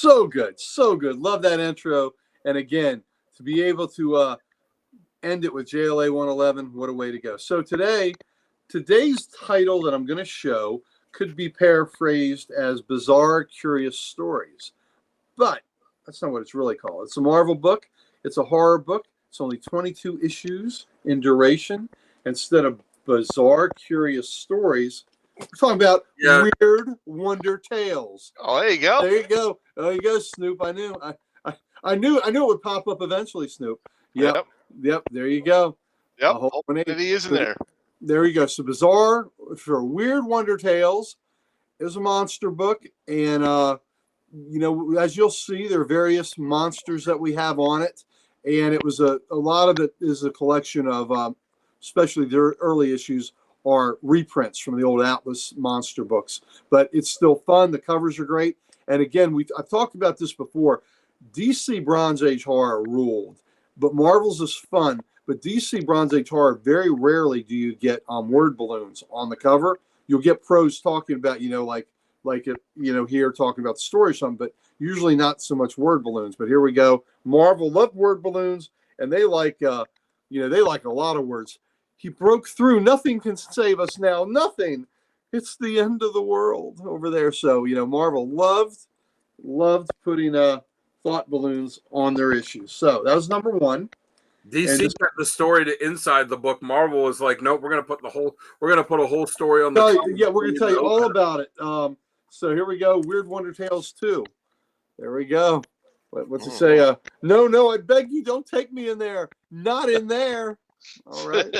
So good. So good. Love that intro. And again, to be able to end it with JLA 111, what a way to go. So today's title that I'm going to show could be paraphrased as Bizarre Curious Stories. But that's not what it's really called. It's a Marvel book. It's a horror book. It's only 22 issues in duration. Instead of Bizarre Curious Stories, we're talking about Weird Wonder Tales. Oh, there you go. There you go. There you go, Snoop. I knew. I knew it would pop up eventually, Snoop. Yep. There you go. Yep. He is in there. There you go. So Bizarre for Weird Wonder Tales is a monster book, and as you'll see, there are various monsters that we have on it, and it was a lot of it is a collection of, especially their early issues, are reprints from the old Atlas monster books. But it's still fun. The covers are great, and again, I've talked about this before. DC Bronze Age horror ruled, but Marvel's is fun. But DC Bronze Age horror, very rarely do you get word balloons on the cover. You'll get pros talking about, here talking about the story or something, but usually not so much word balloons. But here we go. Marvel loved word balloons, and they like a lot of words. He broke through. Nothing can save us now. Nothing. It's the end of the world over there. So, Marvel loved putting thought balloons on their issues. So that was number one. DC got the story to inside the book. Marvel was like, nope, we're gonna put a whole story on the we're gonna tell you all about it. So here we go. Weird Wonder Tales 2. There we go. What's it say? No, I beg you, don't take me in there. Not in there. All right.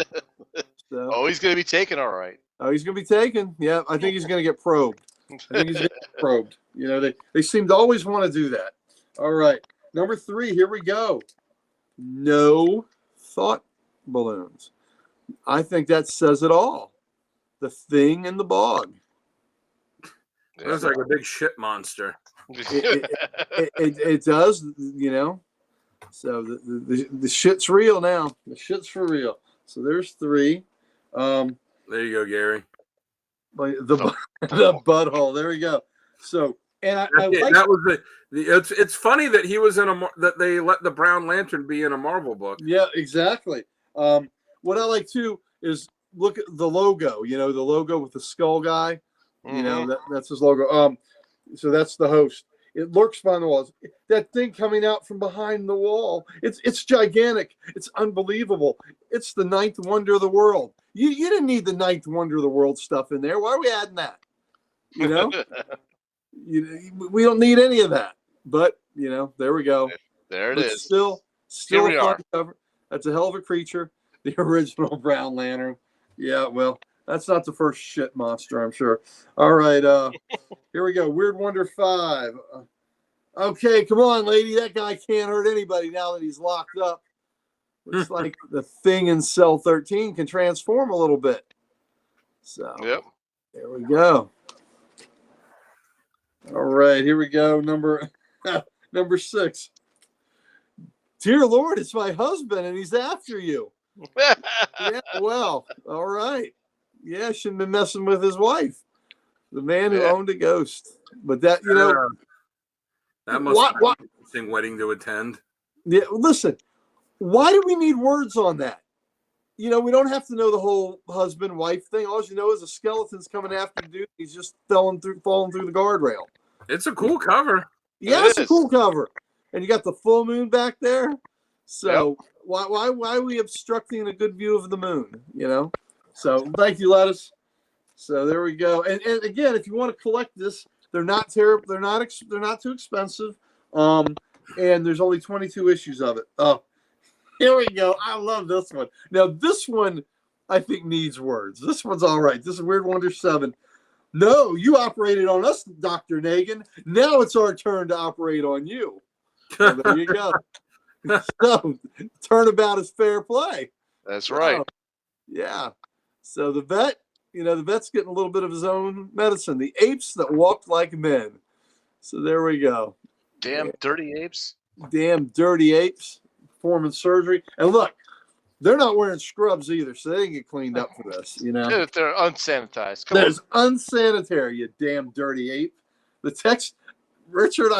So, he's gonna be taken, all right. Oh, he's gonna be taken. Yeah, I think he's gonna get probed. They seem to always want to do that. All right. Number 3, here we go. No thought balloons. I think that says it all. The Thing in the Bog. That's like a big shit monster. It does, So the shit's real now. The shit's for real. So there's 3. There you go, Gary. The butthole. There we go. So, and that was it's funny that he was that they let the Brown Lantern be in a Marvel book. Yeah, exactly. What I like too is look at the logo. The logo with the skull guy. Mm-hmm. That's his logo. So that's the host. It lurks behind the walls. That thing coming out from behind the wall. It's gigantic. It's unbelievable. It's the 9th wonder of the world. You didn't need the 9th wonder of the world stuff in there. Why are we adding that? We don't need any of that. But there we go. There it is. Still a fun cover. That's a hell of a creature. The original Brown Lantern. Yeah, well, that's not the first shit monster, I'm sure. All right, here we go. Weird Wonder 5. Okay, come on, lady. That guy can't hurt anybody now that he's locked up. Looks like the Thing in Cell 13 can transform a little bit. So, yep. There we go. All right, here we go. Number 6. Dear Lord, it's my husband, and he's after you. Yeah, well, all right. Yeah, shouldn't have been messing with his wife. The man who owned a ghost. But that, that must be an interesting wedding to attend. Yeah, listen, why do we need words on that? We don't have to know the whole husband-wife thing. All you know is a skeleton's coming after the dude. He's just falling through the guardrail. It's a cool cover. Yeah, it's a cool cover. And you got the full moon back there. So why are we obstructing a good view of the moon? So thank you, Lettuce. So there we go. And again, if you want to collect this, they're not terrible. They're not too expensive. And there's only 22 issues of it. Oh, here we go. I love this one. Now this one I think needs words. This one's all right. This is Weird Wonder 7. No, you operated on us, Dr. Nagin. Now it's our turn to operate on you. So there you go. So turnabout is fair play. That's right. Yeah. So the vet's getting a little bit of his own medicine. The apes that walked like men. So there we go. Damn dirty apes. Damn dirty apes performing surgery. And look, they're not wearing scrubs either, so they didn't get cleaned up for this. They're unsanitized. There's unsanitary, you damn dirty ape. The text, Richard,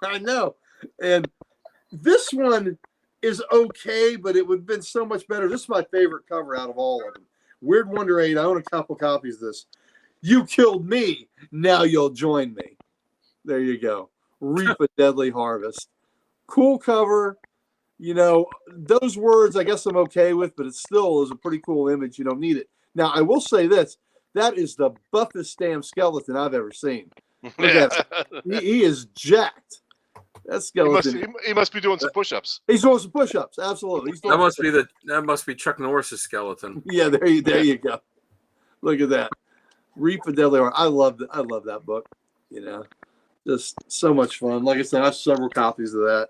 I know. And this one is okay, but it would have been so much better. This is my favorite cover out of all of them. Weird Wonder 8. I own a couple copies of this. You killed me. Now you'll join me. There you go. Reap a deadly harvest. Cool cover. You know, those words I guess I'm okay with, but it still is a pretty cool image. You don't need it. Now, I will say this. That is the buffest damn skeleton I've ever seen. Look at him. He is jacked. That skeleton. He must be doing some push-ups. He's doing some push-ups. Absolutely. He's doing that must be Chuck Norris's skeleton. Yeah, there you go. Look at that. Reap a Deadly Harvest. I love that book. You know, just so much fun. Like I said, I have several copies of that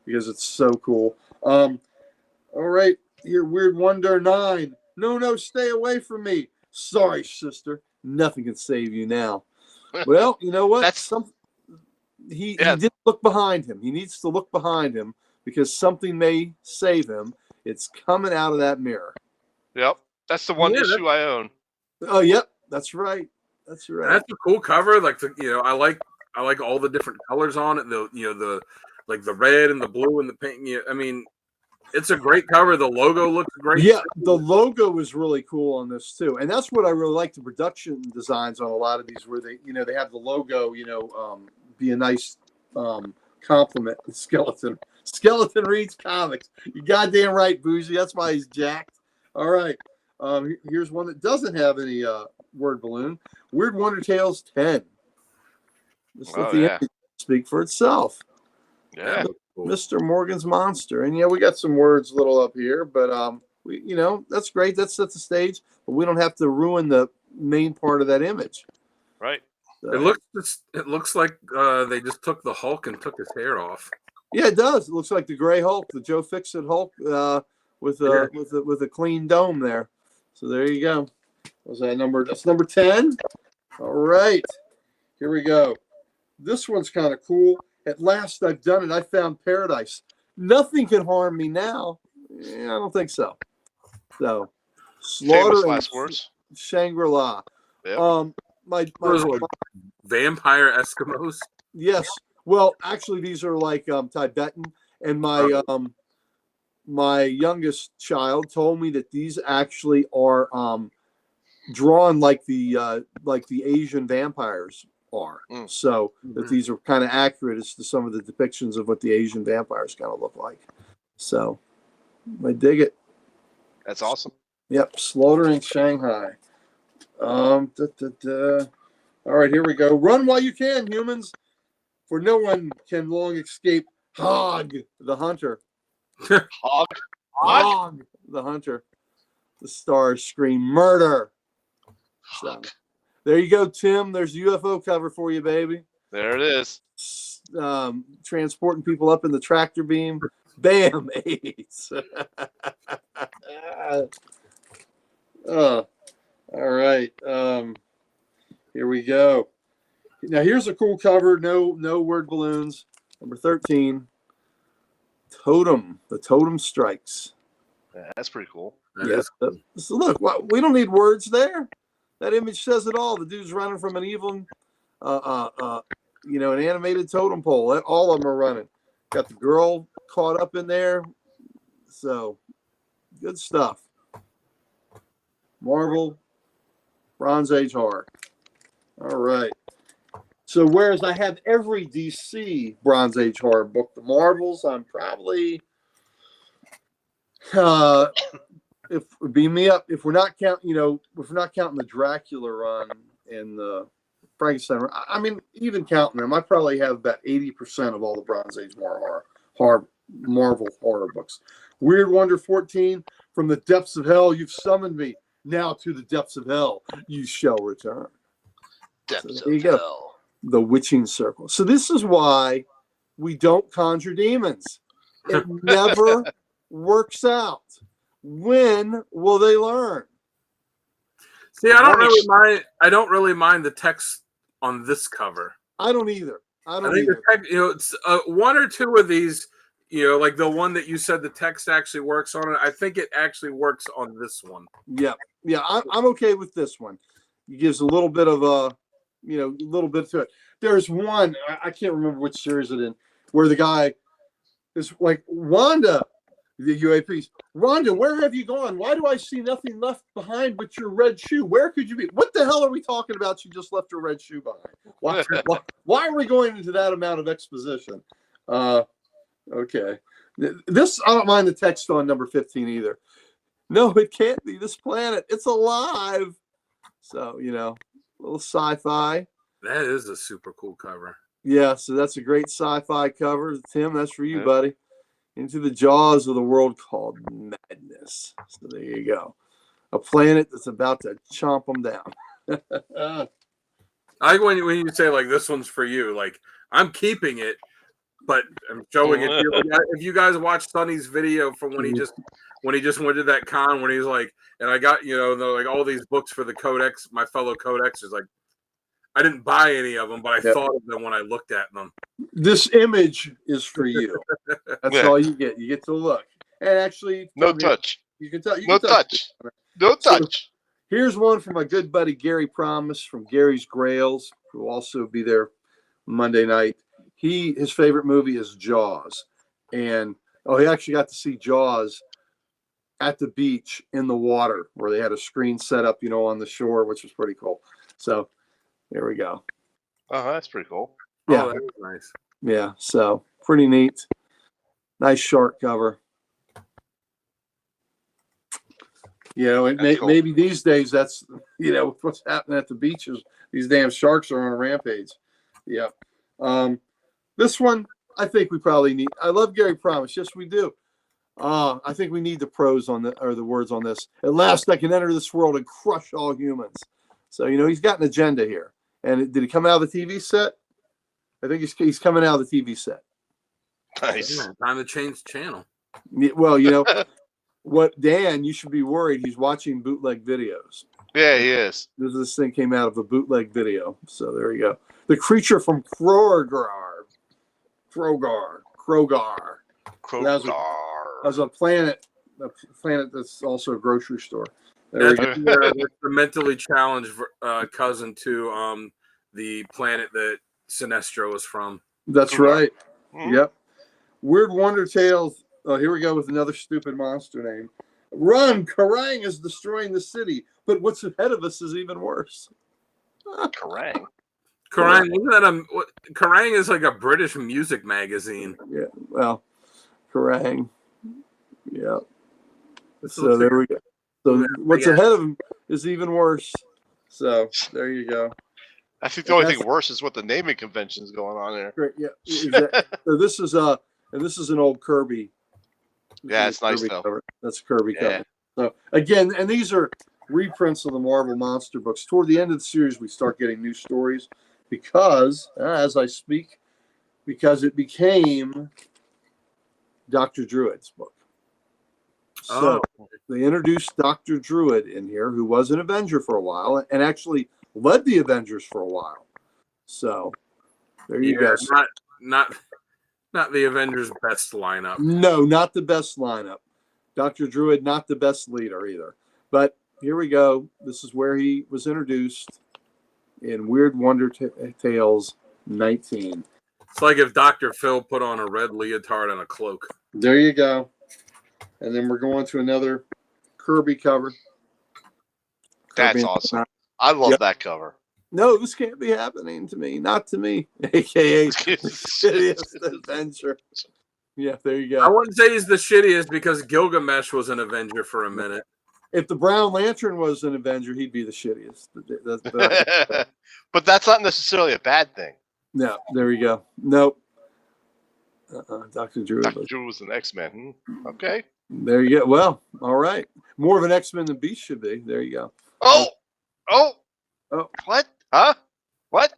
because it's so cool. All right, here, Weird Wonder 9. No, stay away from me. Sorry, sister. Nothing can save you now. Well, you know what? He didn't look behind him. He needs to look behind him because something may save him. It's coming out of that mirror. Yep. That's the one issue I own. Oh, yep. That's right. That's right. That's a cool cover. Like I like all the different colors on it. The red and the blue and the pink. I mean, it's a great cover. The logo looks great. Yeah, the logo is really cool on this too, and that's what I really like. The production designs on a lot of these, where they have the logo, be a nice compliment. Skeleton reads comics. You goddamn right, Bougie. That's why he's jacked. All right, here's one that doesn't have any word balloon. Weird Wonder Tales 10. Just let the image speak for itself. Yeah. Mr. Morgan's Monster. And we got some words a little up here, but that's great. That sets the stage, but we don't have to ruin the main part of that image. Right. So, it looks like they just took the Hulk and took his hair off. Yeah, it does. It looks like the gray Hulk, the Joe Fixit Hulk, with a clean dome there. So there you go. Was that number? That's number 10. All right. Here we go. This one's kind of cool. At last, I've done it. I found paradise. Nothing can harm me now. I don't think so. So, Slaughter last words. Shangri-La. Yep. My vampire Eskimos. Yes. Well, actually, these are like Tibetan, and my youngest child told me that these actually are drawn like the Asian vampires are. So that these are kind of accurate as to some of the depictions of what the Asian vampires kind of look like. So I dig it. That's awesome. Yep. Slaughtering Shanghai. All right, here we go. Run while you can, humans, for no one can long escape Hog the Hunter. Hog the Hunter. The stars scream murder. So, there you go, Tim. There's a UFO cover for you, baby. There it is. Transporting people up in the tractor beam. Bam, AIDS. All right. Here we go. Now here's a cool cover. No word balloons. Number 13. Totem. The Totem Strikes. Yeah, that's pretty cool. Yes. So look, we don't need words there. That image says it all. The dude's running from an evil, an animated totem pole. All of them are running. Got the girl caught up in there. So, good stuff. Marvel, Bronze Age horror. All right. So, whereas I have every DC Bronze Age horror book, the Marvels, I'm probably, if beam me up, if we're not counting, the Dracula run and the Frankenstein run, I mean, even counting them, I probably have about 80% of all the Bronze Age Marvel horror books. Weird Wonder 14, from the depths of hell, you've summoned me. Now to the depths of hell, you shall return. Depths of hell. The Witching Circle. So this is why we don't conjure demons. It never works out. When will they learn? See, I don't really mind the text on this cover. I don't either. I think the text, it's one or two of these. Like the one that you said the text actually works on it. I think it actually works on this one. Yeah. I'm okay with this one. It gives a little bit of a little bit to it. There's one, I can't remember which series it in. where the guy is like, Wanda, the UAPs, Wanda, where have you gone? Why do I see nothing left behind but your red shoe? Where could you be? What the hell are we talking about? You just left your red shoe behind. Why are we going into that amount of exposition? Okay. This, I don't mind the text on number 15 either. No, it can't be this planet. It's alive. So, you know, a little sci-fi. That is a super cool cover. Yeah, so that's a great sci-fi cover. Tim, that's for you, buddy. Into the jaws of the world called madness. So there you go. A planet that's about to chomp them down. I like when you say like this one's for you. Like I'm keeping it, but I'm showing it. If you guys watch Sonny's video from when he just went to that con, when he's like, and I got like all these books for the Codex, my fellow Codexers, like I didn't buy any of them, but I thought of them when I looked at them. This image is for you. That's all you get. You get to look. And actually, no touch. You can tell. No touch. No touch. Here's one from my good buddy Gary Promise from Gary's Grails, who will also be there Monday night. His favorite movie is Jaws, and he actually got to see Jaws at the beach in the water where they had a screen set up, on the shore, which was pretty cool. So there we go. Oh, that's pretty cool. Yeah, that was nice. Yeah, so pretty neat. Nice shark cover. Cool. Maybe these days that's what's happening at the beaches. These damn sharks are on a rampage. Yeah. This one I think we probably need. I love Gary Promise. Yes, we do. I think we need the prose on the words on this. At last, I can enter this world and crush all humans. So he's got an agenda here. And did he come out of the TV set? I think he's coming out of the TV set. Nice. Yeah, time to change the channel. Well, what, Dan, you should be worried. He's watching bootleg videos. Yeah, he is. This thing came out of a bootleg video. So there you go. The creature from Krogar. That's a planet that's also a grocery store. That's the mentally challenged cousin to the planet that Sinestro is from. That's right. Mm-hmm. Yep. Weird Wonder Tales. Oh, here we go with another stupid monster name. Run! Kerrang is destroying the city, but what's ahead of us is even worse. Kerrang. Kerrang! Kerrang is like a British music magazine. Yeah. Well, Kerrang. Yeah. So there we go. So what's ahead of him is even worse. So there you go. I think the only thing worse is what the naming convention is going on there. Great. Yeah. Exactly. So this is an old Kirby. Yeah, it's nice though. Cover. That's a Kirby cover. So again, and these are reprints of the Marvel Monster books. Toward the end of the series, we start getting new stories because, as I speak, because it became Dr. Druid's book. So they introduced Dr. Druid in here, who was an Avenger for a while, and actually led the Avengers for a while. So there you go. Not the Avengers' best lineup. No, not the best lineup. Dr. Druid, not the best leader either. But here we go. This is where he was introduced in Weird Wonder Tales 19. It's like if Dr. Phil put on a red leotard and a cloak. There you go. And then we're going to another Kirby cover. That's awesome. I love that cover. No, this can't be happening to me. Not to me. AKA Shittiest Adventure. Yeah, there you go. I wouldn't say he's the shittiest because Gilgamesh was an Avenger for a minute. If the Brown Lantern was an Avenger, he'd be the shittiest. But that's not necessarily a bad thing. No, there you go. Nope. Dr. Druid. Dr. Druid was an X-Men. Okay. There you go. Well, all right. More of an X-Men than Beast should be. There you go. Oh. What? Huh? What?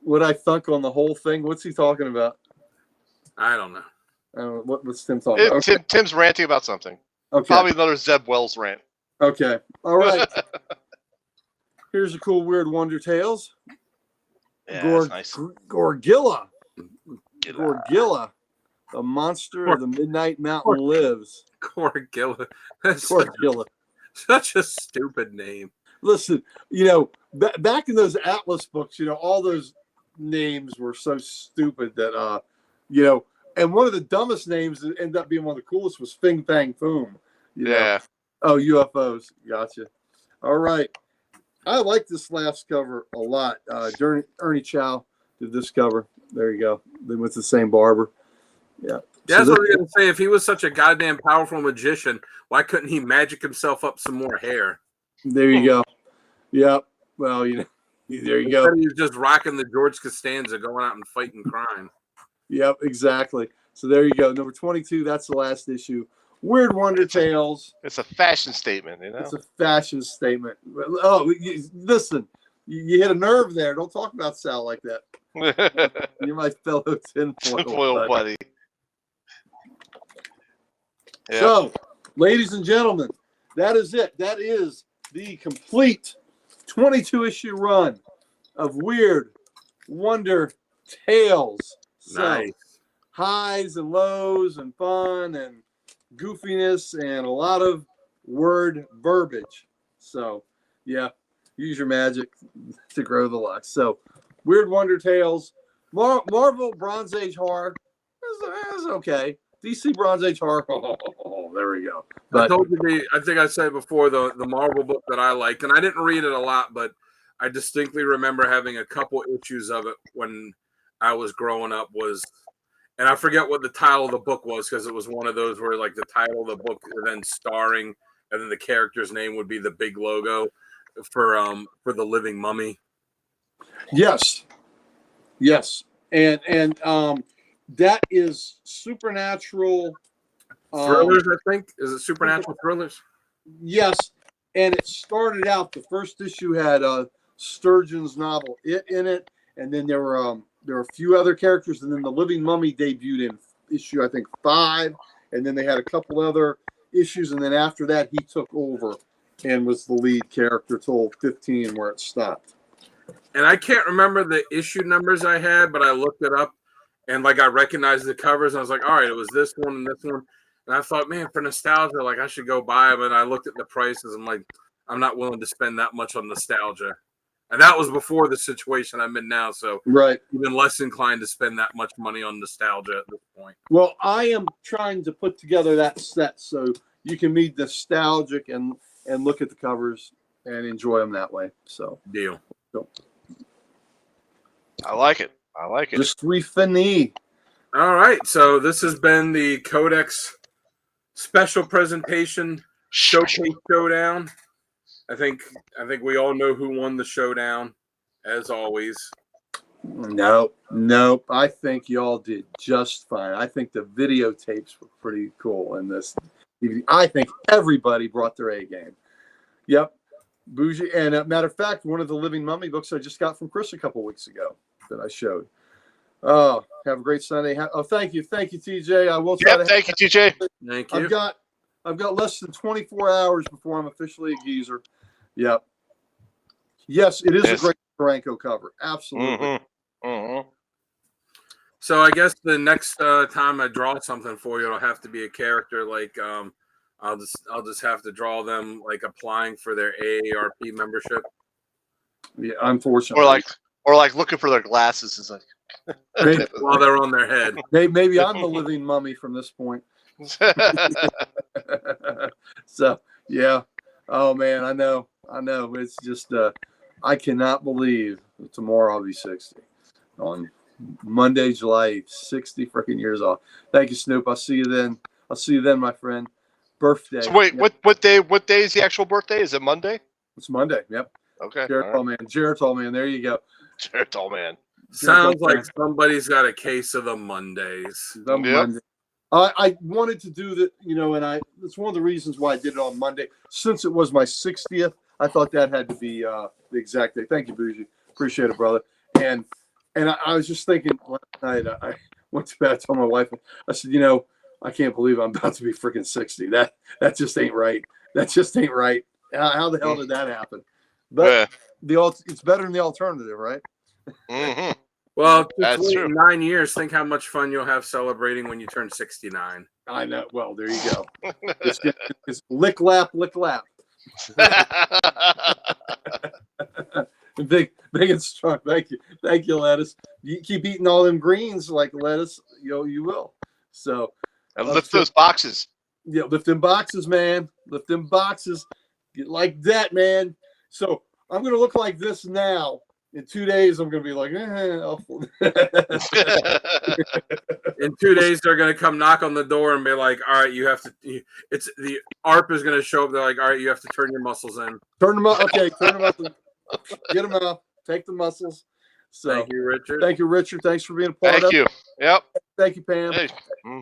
Would I thunk on the whole thing? What's he talking about? I don't know. I don't know. What's Tim talking about? Okay. Tim's ranting about something. Okay. Probably another Zeb Wells rant. Okay. All right. Here's a cool Weird Wonder Tales. Yeah, that's nice. Gorgilla. Gorgilla. The monster of the Midnight Mountain lives. Gorgilla. Gorgilla. Such a stupid name. Listen, back in those Atlas books, all those names were so stupid that You know, and one of the dumbest names that ended up being one of the coolest was Fing Fang Foom. You know? Oh, UFOs. Gotcha. All right. I like this last cover a lot. Ernie Chow did this cover. There you go. Then with the same barber. Yeah. That's what I was going to say. If he was such a goddamn powerful magician, why couldn't he magic himself up some more hair? There you go. Yep. Well, you know, there you go. He's just rocking the George Costanza, going out and fighting crime. Yep, exactly. So there you go. Number 22. That's the last issue. Weird Wonder Tales. It's a fashion statement, you know. It's a fashion statement. Oh, listen, you hit a nerve there. Don't talk about Sal like that. You're my fellow tinfoil buddy. Yep. So, ladies and gentlemen, that is it. That is the complete 22-issue run of Weird Wonder Tales. So, nice. Highs and lows and fun and goofiness and a lot of word verbiage. So, yeah, use your magic to grow the luck. So, Weird Wonder Tales, Marvel Bronze Age horror is okay. DC Bronze Age horror, there we go. But, I told you, I think I said before, the Marvel book that I liked, and I didn't read it a lot, but I distinctly remember having a couple issues of it when I was growing up. And I forget what the title of the book was, because it was one of those where like the title of the book and then starring, and then the character's name would be the big logo for the Living Mummy. Yes, and that is Supernatural Thrillers. I think, is it Supernatural Thrillers? Yes, and it started out. The first issue had Sturgeon's novel in it, and then there were a few other characters, and then the Living Mummy debuted in issue, I think, 5, and then they had a couple other issues, and then after that he took over and was the lead character till 15, where it stopped. And I can't remember the issue numbers I had, but I looked it up, and like I recognized the covers, and I was like, all right, it was this one and this one, and I thought, man, for nostalgia, like I should go buy them, and I looked at the prices, and like, I'm not willing to spend that much on nostalgia. And that was before the situation I'm in now, so right, even less inclined to spend that much money on nostalgia at this point. Well, I am trying to put together that set so you can be nostalgic and look at the covers and enjoy them that way. So, deal. So. I like it. Just fini. All right, so this has been the Codex special presentation showcase showdown. I think we all know who won the showdown, as always. Nope. I think y'all did just fine. I think the videotapes were pretty cool in this. I think everybody brought their A game. Yep. Bougie. And matter of fact, one of the Living Mummy books I just got from Chris a couple weeks ago that I showed. Oh, have a great Sunday. Thank you, TJ. I will try to. Thank you, TJ. Thank you. I've got less than 24 hours before I'm officially a geezer. Yep. Yes, it is a great Franco cover. Absolutely. Mm-hmm. Mm-hmm. So I guess the next time I draw something for you, it'll have to be a character. Like I'll just have to draw them like applying for their AARP membership. Yeah, unfortunately. Or like looking for their glasses. Is like while they're on their head. Maybe I'm the Living Mummy from this point. So yeah. Oh man, I know. It's just I cannot believe tomorrow I'll be 60. On Monday, July 8th, 60 freaking years off. Thank you, Snoop. I'll see you then, my friend. Birthday. So wait, yep. What day is the actual birthday? Is it Monday? It's Monday. Yep. Okay. Jared told me, and there you go. Jared told me. Sounds like somebody's got a case of the Mondays. Monday. I wanted to do that, and it's one of the reasons why I did it on Monday. Since it was my 60th, I thought that had to be the exact day. Thank you, Bougie. Appreciate it, brother. And I was just thinking last night, I went to bed, I told my wife, I said, I can't believe I'm about to be freaking 60. That just ain't right. That just ain't right. How the hell did that happen? But it's better than the alternative, right? Mm-hmm. Well, that's true. 9 years. Think how much fun you'll have celebrating when you turn 69. I know. Well, there you go. It's lick lap. Big and strong. Thank you, lettuce. You keep eating all them greens like lettuce, you will. So And lift those boxes. Yeah, lift them boxes, man. Lift them boxes. Get like that, man. So I'm gonna look like this now. In 2 days, I'm gonna be like, In 2 days, they're gonna come knock on the door and be like, "All right, you have to." It's the ARP is gonna show up. They're like, "All right, you have to turn your muscles in." Turn them up. Okay, turn them up. Get them out. Take the muscles. So thank you, Richard. Thank you, Richard. Thanks for being a part of it. Thank you. Yep. Thank you, Pam. Hey.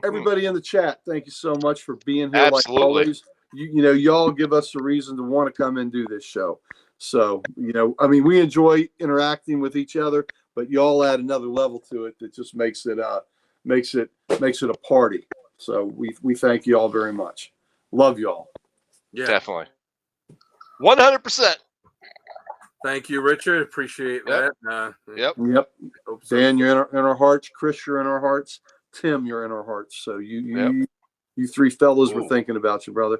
Everybody in the chat, thank you so much for being here. Absolutely. Like always, y'all give us a reason to want to come and do this show. So, we enjoy interacting with each other, but y'all add another level to it that just makes it a party. So we thank you all very much. Love y'all. Yeah, definitely. 100%. Thank you, Richard. Appreciate that. Yep. Dan, you're in our hearts. Chris, you're in our hearts. Tim, you're in our hearts. So you three fellas were thinking about you, brother.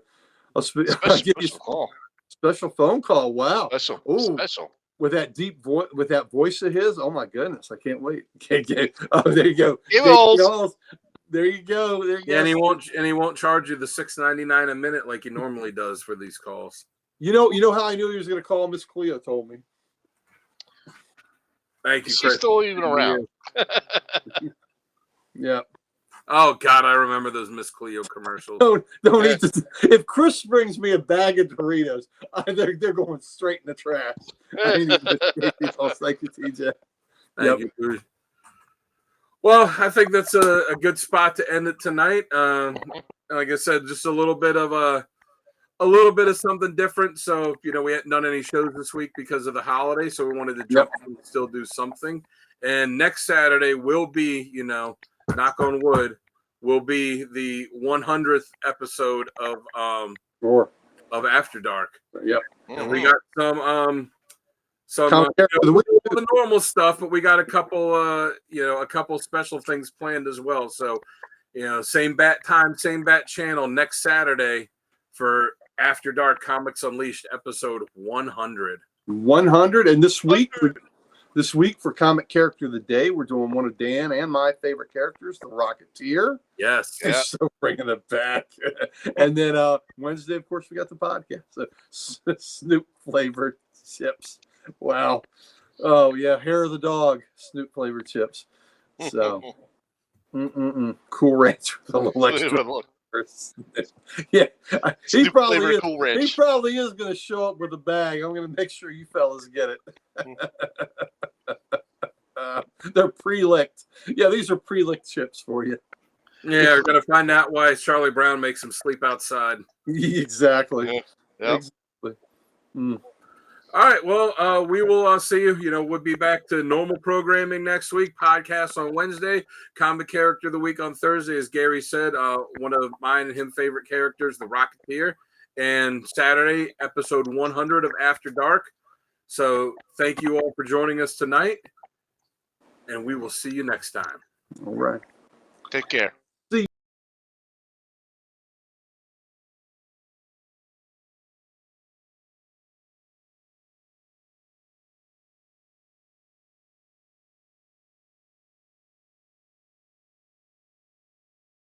I'll give you special phone call. Wow. Special. With that deep voice, with that voice of his. Oh my goodness, I can't wait. Oh, there you go. There you go. Yeah, and he won't charge you the $6.99 a minute like he normally does for these calls. You know how I knew he was going to call? Miss Cleo told me. Thank you, Chris. She's still even around. Yeah. Oh God, I remember those Miss Cleo commercials. Don't eat this. If Chris brings me a bag of Doritos, they're going straight in the trash. Thank you, TJ. Thank you, Bruce. Well, I think that's a good spot to end it tonight. Like I said, just a little bit of something different. So, we hadn't done any shows this week because of the holiday, so we wanted to jump in and still do something. And next Saturday will be, knock on wood, will be the 100th episode of After Dark. Yep. And we got the normal stuff, but we got a couple special things planned as well. So, same bat time, same bat channel next Saturday for After Dark Comics Unleashed episode 100. 100, and this week for Comic Character of the Day, we're doing one of Dan and my favorite characters, the Rocketeer. Yes. So bringing it back. And then Wednesday, of course, we got the podcast. So Snoop flavored chips. Wow. Oh yeah, hair of the dog, Snoop flavored chips. So Cool Ranch with a little extra. Yeah, he probably is going to show up with a bag. I'm going to make sure you fellas get it. They're pre-licked. Yeah, these are pre-licked chips for you. Yeah, we're going to find out why Charlie Brown makes him sleep outside. Exactly. Yeah. Exactly. All right. Well, we will see you. We'll be back to normal programming next week. Podcast on Wednesday. Comic Character of the Week on Thursday, as Gary said. One of mine and him favorite characters, the Rocketeer. And Saturday, episode 100 of After Dark. So thank you all for joining us tonight. And we will see you next time. All right. Take care.